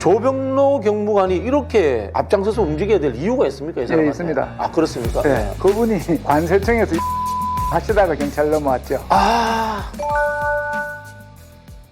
조병로 경무관이 이렇게 앞장서서 움직여야 될 이유가 있습니까? 이 사람한테? 네, 있습니다. 아, 그렇습니까? 네. 그분이 관세청에서 하시다가 경찰 넘어왔죠.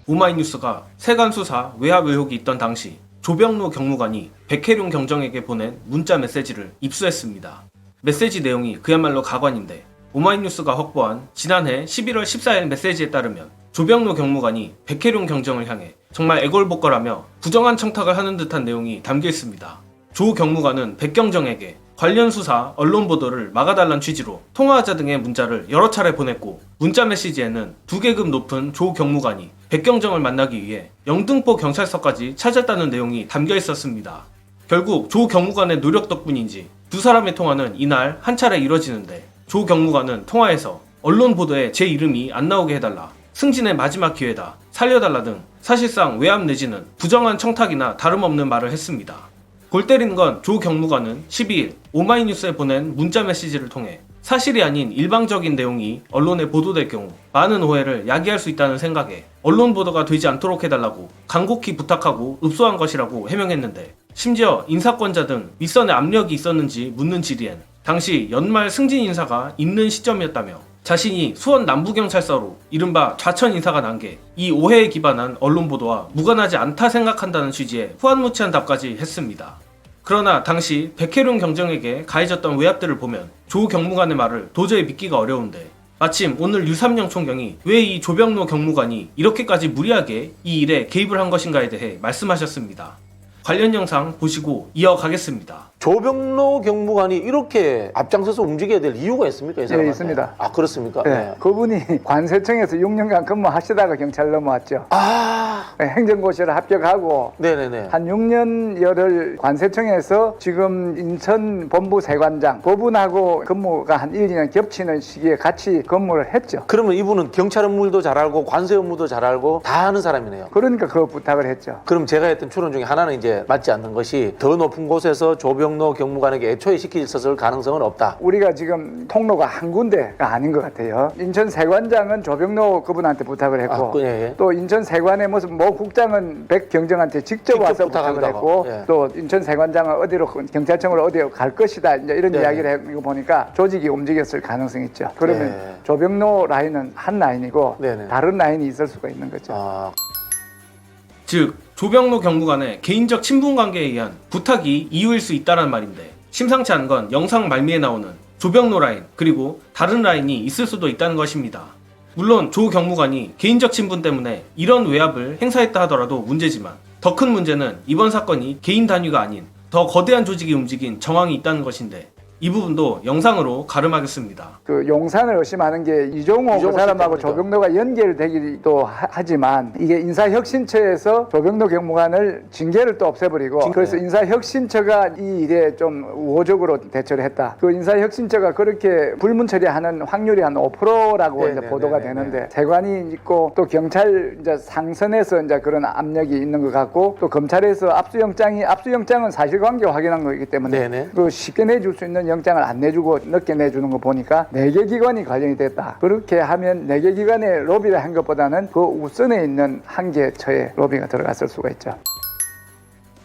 오마이뉴스가 세관 수사 외압 의혹이 있던 당시 조병로 경무관이 백혜룡 경정에게 보낸 문자 메시지를 입수했습니다. 메시지 내용이 그야말로 가관인데 오마이뉴스가 확보한 지난해 11월 14일 메시지에 따르면 조병로 경무관이 백혜룡 경정을 향해 정말 애걸복걸하며 부정한 청탁을 하는 듯한 내용이 담겨 있습니다. 조 경무관은 백경정에게 관련 수사, 언론 보도를 막아달란 취지로 통화하자 등의 문자를 여러 차례 보냈고 문자 메시지에는 2계급 높은 조 경무관이 백경정을 만나기 위해 영등포 경찰서까지 찾았다는 내용이 담겨 있었습니다. 결국 조 경무관의 노력 덕분인지 두 사람의 통화는 이날 한 차례 이뤄지는데 조 경무관은 통화에서 언론 보도에 제 이름이 안 나오게 해달라, 승진의 마지막 기회다, 살려달라 등 사실상 외압 내지는 부정한 청탁이나 다름없는 말을 했습니다. 골 때리는 건 조 경무관은 12일 오마이뉴스에 보낸 문자 메시지를 통해 사실이 아닌 일방적인 내용이 언론에 보도될 경우 많은 오해를 야기할 수 있다는 생각에 언론 보도가 되지 않도록 해달라고 간곡히 부탁하고 읍소한 것이라고 해명했는데, 심지어 인사권자 등 윗선에 압력이 있었는지 묻는 질의엔 당시 연말 승진 인사가 있는 시점이었다며 자신이 수원 남부경찰서로 이른바 좌천 인사가 난 게 이 오해에 기반한 언론 보도와 무관하지 않다 생각한다는 취지의 후안무치한 답까지 했습니다. 그러나 당시 백혜룡 경정에게 가해졌던 외압들을 보면 조 경무관의 말을 도저히 믿기가 어려운데, 마침 오늘 유삼영 총경이 왜 이 조병로 경무관이 이렇게까지 무리하게 이 일에 개입을 한 것인가에 대해 말씀하셨습니다. 관련 영상 보시고 이어가겠습니다. 조병로 경무관이 이렇게 앞장서서 움직여야 될 이유가 있습니까? 이 사람한테? 네, 있습니다. 아, 그렇습니까? 네. 그분이 관세청에서 6년간 근무하시다가 경찰 넘어왔죠. 네, 행정고시를 합격하고 네네네. 한 6년여를 관세청에서 지금 인천 본부 세관장 법원하고 근무가 한 1, 2년 겹치는 시기에 같이 근무를 했죠. 그러면 이분은 경찰 업무도 잘 알고 관세 업무도 잘 알고 다 하는 사람이네요. 그러니까 그 부탁을 했죠. 그럼 제가 했던 추론 중에 하나는 이제 맞지 않는 것이, 더 높은 곳에서 조병로 경무관에게 애초에 시켰을 가능성은 없다. 우리가 지금 통로가 한 군데가 아닌 것 같아요. 인천 세관장은 조병로 그분한테 부탁을 했고, 예. 또 인천 세관의 무슨 모 국장은 백경정한테 직접 와서 부탁을 했고, 예. 또 인천 세관장은 어디로 경찰청으로 어디로 갈 것이다, 이제 이런 네. 이야기를 해고 보니까 조직이 움직였을 가능성이 있죠. 그러면 네. 조병로 라인은 한 라인이고 네네. 다른 라인이 있을 수가 있는 거죠. 즉 조병로 경무관의 개인적 친분관계에 의한 부탁이 이유일 수 있다는 말인데, 심상치 않은 건 영상 말미에 나오는 조병로 라인 그리고 다른 라인이 있을 수도 있다는 것입니다. 물론 조 경무관이 개인적 친분 때문에 이런 외압을 행사했다 하더라도 문제지만, 더 큰 문제는 이번 사건이 개인 단위가 아닌 더 거대한 조직이 움직인 정황이 있다는 것인데, 이 부분도 영상으로 가름하겠습니다. 그 용산을 의심하는 게 이종호 그 사람하고 조병로가 연결되기도 하지만, 이게 인사혁신처에서 조병로 경무관을 징계를 또 없애버리고, 그래서 인사혁신처가 이 일에 좀 우호적으로 대처를 했다. 그 인사혁신처가 그렇게 불문 처리하는 확률이 한 5%라고 이제 보도가 되는데, 세관이 있고 또 경찰 이제 상선에서 이제 그런 압력이 있는 것 같고, 또 검찰에서 압수영장은 사실관계 확인한 거기 때문에 그 쉽게 내줄 수 있는 영장을 안 내주고 늦게 내주는 거 보니까 4개 기관이 관련이 됐다. 그렇게 하면 4개 기관의 로비를 한 것보다는 그 우선에 있는 한 개 처에 로비가 들어갔을 수가 있죠.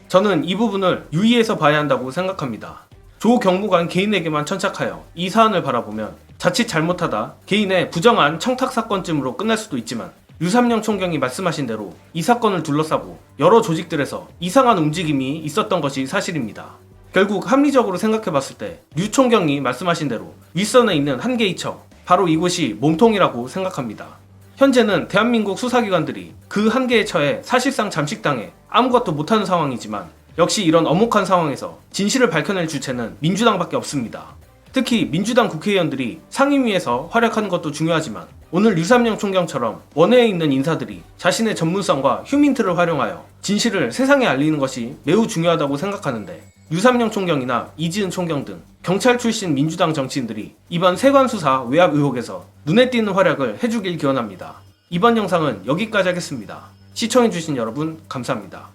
저는 이 부분을 유의해서 봐야 한다고 생각합니다. 조 경무관 개인에게만 천착하여 이 사안을 바라보면 자칫 잘못하다 개인의 부정한 청탁 사건쯤으로 끝날 수도 있지만, 유삼영 총경이 말씀하신 대로 이 사건을 둘러싸고 여러 조직들에서 이상한 움직임이 있었던 것이 사실입니다. 결국 합리적으로 생각해봤을 때 류 총경이 말씀하신 대로 윗선에 있는 한 개의 척, 바로 이곳이 몸통이라고 생각합니다. 현재는 대한민국 수사기관들이 그 한 개의 처에 사실상 잠식당해 아무것도 못하는 상황이지만, 역시 이런 엄혹한 상황에서 진실을 밝혀낼 주체는 민주당밖에 없습니다. 특히 민주당 국회의원들이 상임위에서 활약하는 것도 중요하지만, 오늘 유삼영 총경처럼 원외에 있는 인사들이 자신의 전문성과 휴민트를 활용하여 진실을 세상에 알리는 것이 매우 중요하다고 생각하는데, 유삼영 총경이나 이지은 총경 등 경찰 출신 민주당 정치인들이 이번 세관 수사 외압 의혹에서 눈에 띄는 활약을 해주길 기원합니다. 이번 영상은 여기까지 하겠습니다. 시청해주신 여러분 감사합니다.